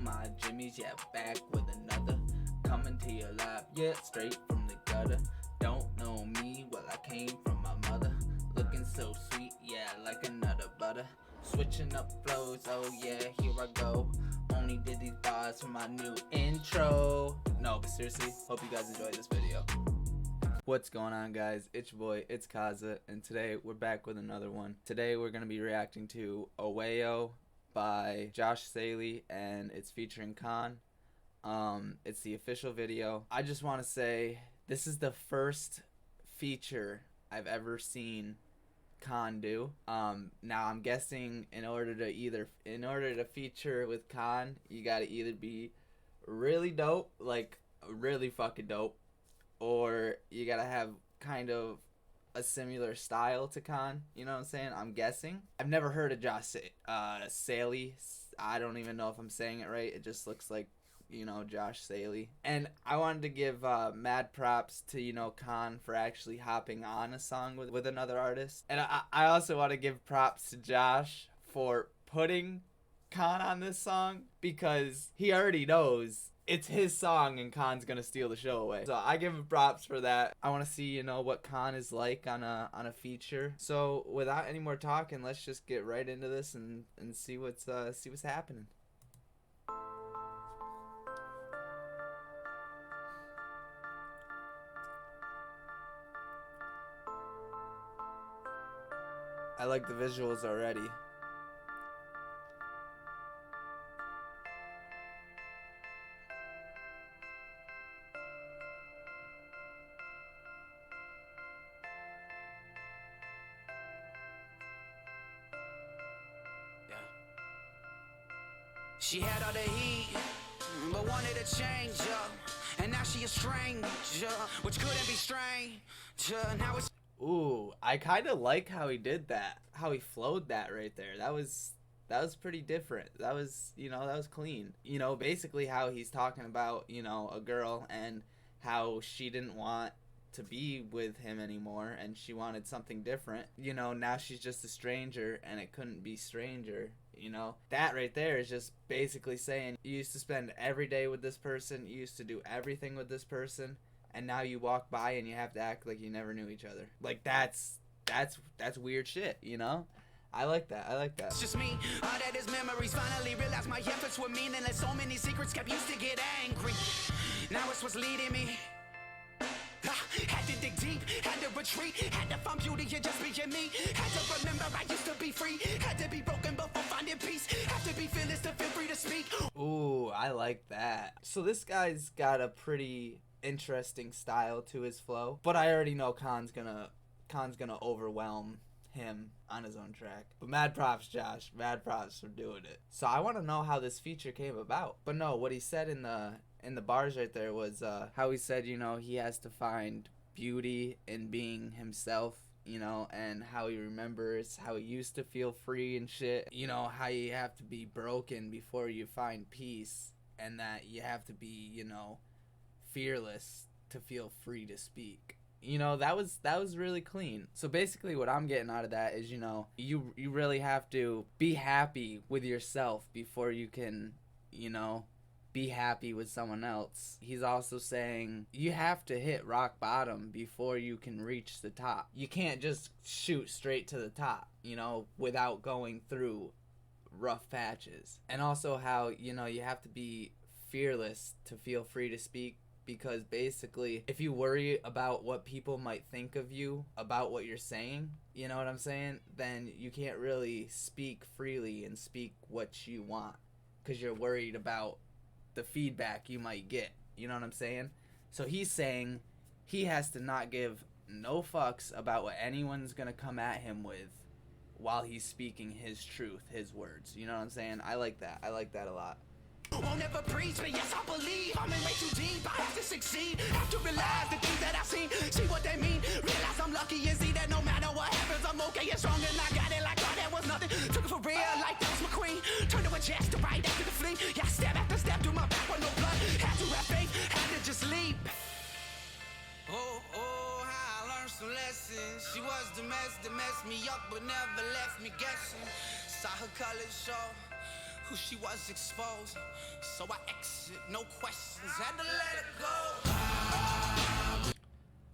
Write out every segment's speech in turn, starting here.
my jimmies, yeah, back with another. Coming to your lap, yeah, straight from the gutter. Don't know me, well I came from my mother. Looking so sweet, yeah, like another butter. Switching up flows, oh yeah, here I go. Only did these bars for my new intro. No, but seriously, hope you guys enjoyed this video. What's going on, guys? It's your boy, it's Kaza, and today we're back with another one. Today we're gonna be reacting to AWAYO by Sallee, and it's featuring K.A.A.N. It's the official video. I just want to say this is the first feature I've ever seen K.A.A.N do. Now I'm guessing in order to feature with K.A.A.N, you gotta either be really dope, like really fucking dope, or you gotta have kind of a similar style to K.A.A.N. You know what I'm saying? I'm guessing. I've never heard of Sallee. I don't even know if I'm saying it right. It just looks like, you know, Sallee. And I wanted to give mad props to, you know, K.A.A.N for actually hopping on a song with another artist. And I also want to give props to Josh for putting K.A.A.N on this song, because he already knows it's his song and K.A.A.N's gonna steal the show away. So I give him props for that. I want to see, you know, what K.A.A.N is like on a feature. So without any more talking, let's just get right into this and see what's happening. I like the visuals already. She had all the heat, but wanted to change, and now she a stranger, which couldn't be strange. Now it's Ooh, I kind of like how he did that, how he flowed that right there. That was pretty different. That was, you know, that was clean. You know, basically how he's talking about, you know, a girl and how she didn't want to be with him anymore and she wanted something different. You know, now she's just a stranger and it couldn't be stranger. You know, that right there is just basically saying you used to spend every day with this person, you used to do everything with this person, and now you walk by and you have to act like you never knew each other. Like that's weird shit, you know? I like that. I like that. It's just me, all that is memories. Finally realized my efforts were meaningless. So many secrets kept used to get angry. Now it's what's leading me. Had to dig deep, had to retreat, had to find beauty in just being me. Had to remember I used to be free, had to be broken before finding peace. Have to be fearless to feel free to speak. Ooh, I like that. So this guy's got a pretty interesting style to his flow, but I already know K.A.A.N's gonna overwhelm him on his own track. But mad props, Josh. Mad props for doing it. So I want to know how this feature came about. But no, what he said in the bars right there was how he said, you know, he has to find beauty in being himself, you know, and how he remembers how he used to feel free and shit. You know, how you have to be broken before you find peace, and that you have to be, you know, fearless to feel free to speak. You know, that was really clean. So basically what I'm getting out of that is, you know, you really have to be happy with yourself before you can, you know, be happy with someone else. He's also saying you have to hit rock bottom before you can reach the top. You can't just shoot straight to the top, you know, without going through rough patches. And also how, you know, you have to be fearless to feel free to speak, because basically if you worry about what people might think of you about what you're saying, you know what I'm saying, then you can't really speak freely and speak what you want, because you're worried about the feedback you might get. You know what I'm saying? So he's saying he has to not give no fucks about what anyone's gonna come at him with while he's speaking his truth, his words. You know what I'm saying? I like that. I like that a lot. Won't ever preach, but yes, I believe I'm in way too deep. I have to succeed. Have to realize the things that I've seen. See what they mean. Realize I'm lucky and see that no matter what happens, I'm okay and strong, and I got it like oh, that was nothing. Took it for real like that was my queen. Turned to a chest to right after the flee. Yeah, step after step through my back with no blood. Had to have faith, had to just leap. Oh, how I learned some lessons. She was the mess that messed me up, but never left me guessing. Saw her colors show. Who she was exposed, so I exit, no questions, had to let it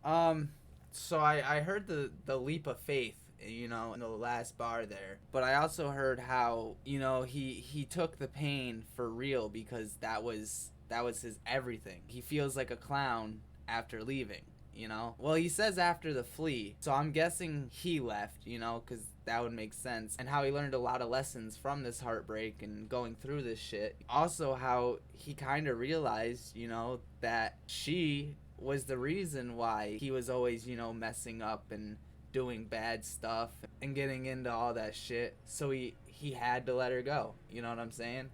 go. So I heard the leap of faith, you know, in the last bar there. But I also heard how, you know, he took the pain for real because that was his everything. He feels like a clown after leaving, you know? Well, he says after the flea, so I'm guessing he left, you know, because that would make sense. And how he learned a lot of lessons from this heartbreak and going through this shit. Also how he kind of realized, you know, that she was the reason why he was always, you know, messing up and doing bad stuff and getting into all that shit. So he had to let her go, you know what I'm saying?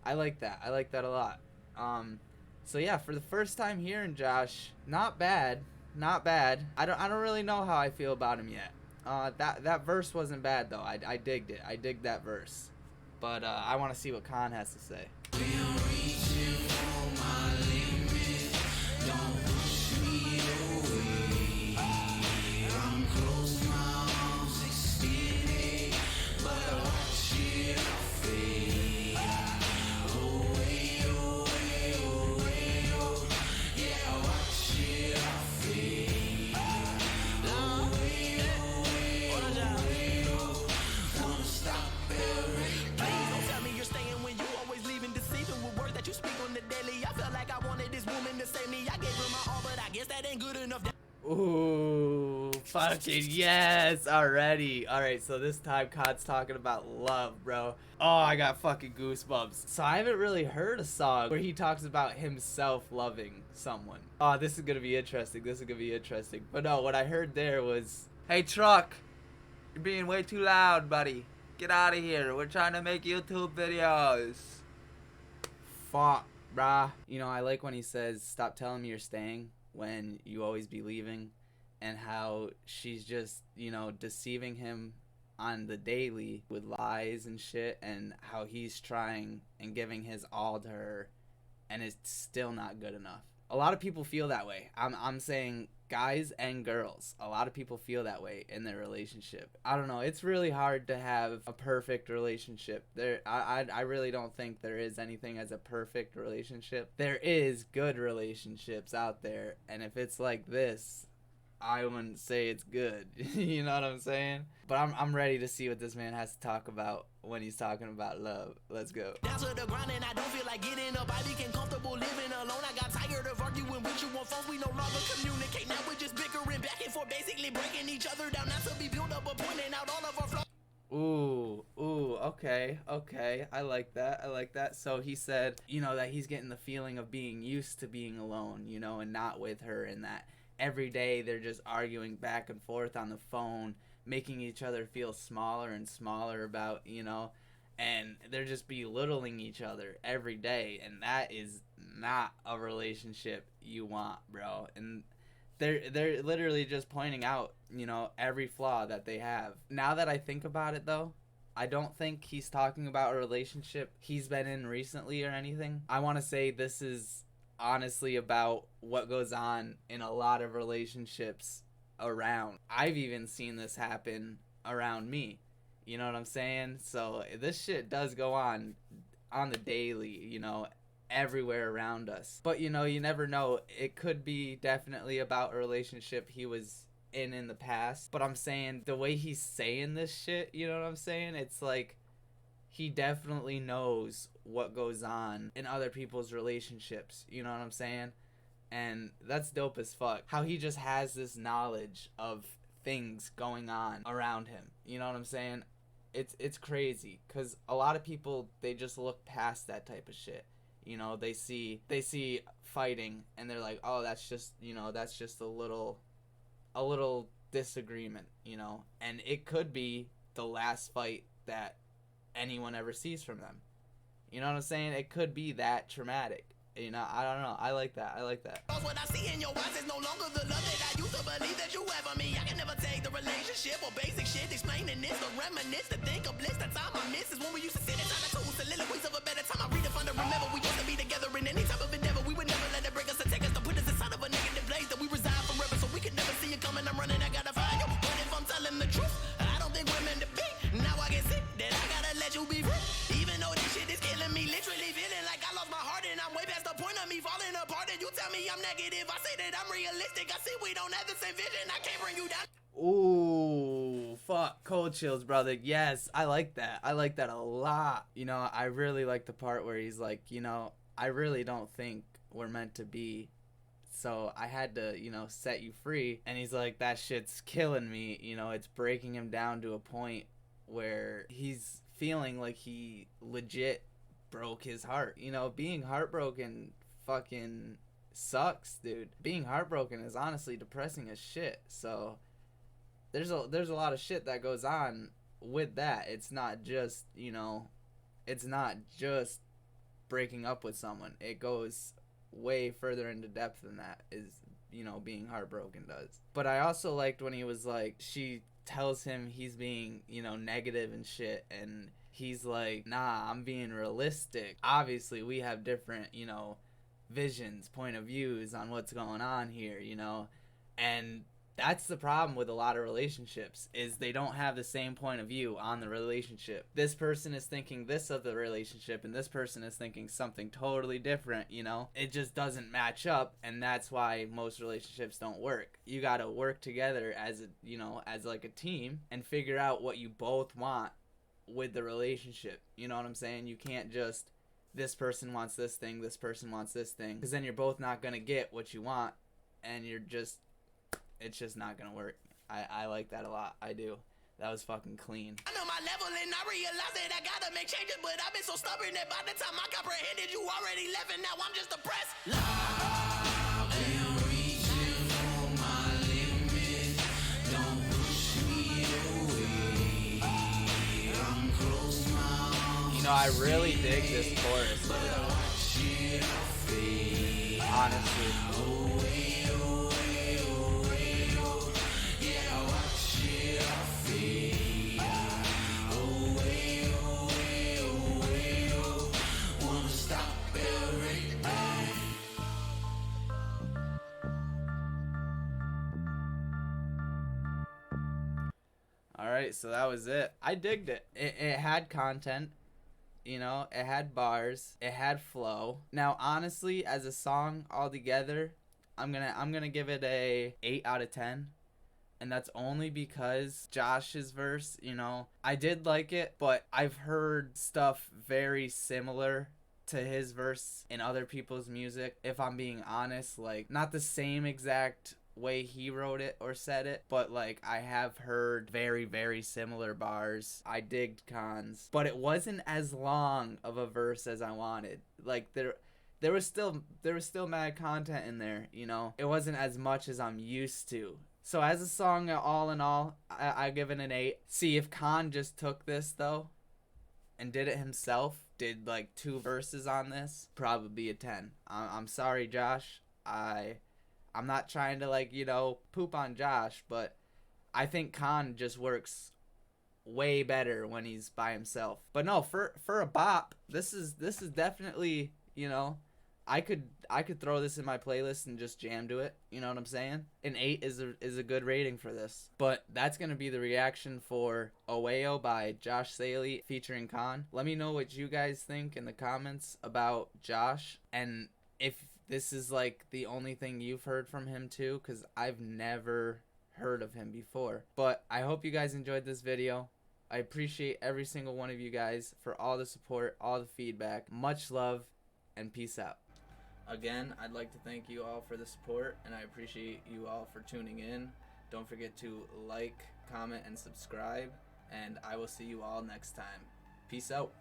I like that a lot. So yeah, for the first time hearing Josh, not bad. I don't really know how I feel about him yet. That verse wasn't bad though. I digged it. I digged that verse. But I want to see what Khan has to say. Ooh, fucking yes, already. Alright, so this time Khan's talking about love, bro. Oh, I got fucking goosebumps. So I haven't really heard a song where he talks about himself loving someone. Oh, this is gonna be interesting. But no, what I heard there was, hey truck, you're being way too loud, buddy. Get out of here. We're trying to make YouTube videos. Fuck, brah. You know, I like when he says, stop telling me you're staying when you always be leaving, and how she's just, you know, deceiving him on the daily with lies and shit, and how he's trying and giving his all to her and it's still not good enough. A lot of people feel that way. I'm saying guys and girls. A lot of people feel that way in their relationship. I don't know. It's really hard to have a perfect relationship. I really don't think there is anything as a perfect relationship. There is good relationships out there, and if it's like this, I wouldn't say it's good. You know what I'm saying? But I'm ready to see what this man has to talk about when he's talking about love. Let's go. Down to the grind and I don't feel like getting up. I became comfortable living alone. I got tired of arguing with you on phones. We no longer communicate. Now we're just bickering back and forth, basically breaking each other down. Not to be built up, but pointing out all of our flaws. Ooh, okay. I like that. So he said, you know, that he's getting the feeling of being used to being alone, you know, and not with her, and that every day they're just arguing back and forth on the phone, making each other feel smaller and smaller about, you know, and they're just belittling each other every day, and that is not a relationship you want, bro. And they're literally just pointing out, you know, every flaw that they have. Now that I think about it though, I don't think he's talking about a relationship he's been in recently or anything. I want to say this is honestly about what goes on in a lot of relationships around. I've even seen this happen around me. You know what I'm saying? So this shit does go on the daily, you know, everywhere around us. But, you know, you never know. It could be definitely about a relationship he was in the past. But I'm saying the way he's saying this shit, you know what I'm saying? It's like he definitely knows what goes on in other people's relationships. You know what I'm saying? And that's dope as fuck. How he just has this knowledge of things going on around him. You know what I'm saying? It's crazy. Because a lot of people, they just look past that type of shit. You know, they see fighting and they're like, oh, that's just, you know, that's just a little disagreement, you know. And it could be the last fight that anyone ever sees from them. You know what I'm saying? It could be that traumatic. You know, I don't know. I like that. What I see in your eyes is no longer the love that I used to believe that you ever me. I can never take the relationship or basic shit, explaining this, or reminisce, to think of bliss. The time I miss is when we used to sit inside the two soliloquies of a better time. I redefine to remember we used to be together in any type of endeavor. We would never let it break us, to take us, to put us inside of a negative place that we reside forever, so we could never see it coming. I'm running, I gotta find you. But if I'm telling the truth, I don't think we're meant to be. Now I can see that I gotta let you be free, even though this shit is tell me I'm negative. I say that I'm realistic. I see we don't have the same vision. I can't bring you down. Ooh, fuck, cold chills, brother. Yes, I like that. I like that a lot. You know, I really like the part where he's like, you know, I really don't think we're meant to be. So I had to, you know, set you free. And he's like, that shit's killing me. You know, it's breaking him down to a point where he's feeling like he legit broke his heart. You know, being heartbroken fucking sucks, dude. Being heartbroken is honestly depressing as shit. So there's a lot of shit that goes on with that. It's not just, you know, it's not just breaking up with someone. It goes way further into depth than that, is, you know, being heartbroken does. But I also liked when he was like, she tells him he's being, you know, negative and shit, and he's like, nah, I'm being realistic. Obviously we have different, you know, visions, point of views on what's going on here, you know. And that's the problem with a lot of relationships, is they don't have the same point of view on the relationship. This person is thinking this of the relationship, and this person is thinking something totally different, you know? It just doesn't match up, and that's why most relationships don't work. You gotta work together as a, you know, as like a team, and figure out what you both want with the relationship. You know what I'm saying? You can't just, this person wants this thing, this person wants this thing, because then you're both not gonna get what you want, and you're just, it's just not gonna work. I like that a lot. I do. That was fucking clean. I know my level and I realize that I gotta make changes, but I've been so stubborn that by the time I comprehended, you already left, and now I'm just depressed. Love and reaching for my limits. Don't push me away. I'm close, my You know, I really dig this chorus. Honestly. Alright, so that was it. I digged it. It had content, you know, it had bars, it had flow. Now, honestly, as a song altogether, I'm gonna give it a 8 out of 10. And that's only because Josh's verse, you know, I did like it, but I've heard stuff very similar to his verse in other people's music, if I'm being honest. Like, not the same exact way he wrote it or said it, but like I have heard very, very similar bars. I digged Khan's, but it wasn't as long of a verse as I wanted. Like there was still mad content in there, you know. It wasn't as much as I'm used to. So as a song, all in all, I give it an 8. See, if Khan just took this though and did it himself, did like 2 verses on this, probably a 10. I'm sorry, Josh. I'm not trying to, like, you know, poop on Josh, but I think Khan just works way better when he's by himself. But no, for a bop, this is definitely, you know, I could throw this in my playlist and just jam to it. You know what I'm saying? An 8 is a good rating for this. But that's gonna be the reaction for AWAYO by Josh Sallee featuring Khan. Let me know what you guys think in the comments about Josh, and if this is like the only thing you've heard from him too, because I've never heard of him before. But I hope you guys enjoyed this video. I appreciate every single one of you guys for all the support, all the feedback. Much love, and peace out. Again, I'd like to thank you all for the support, and I appreciate you all for tuning in. Don't forget to like, comment, and subscribe, and I will see you all next time. Peace out.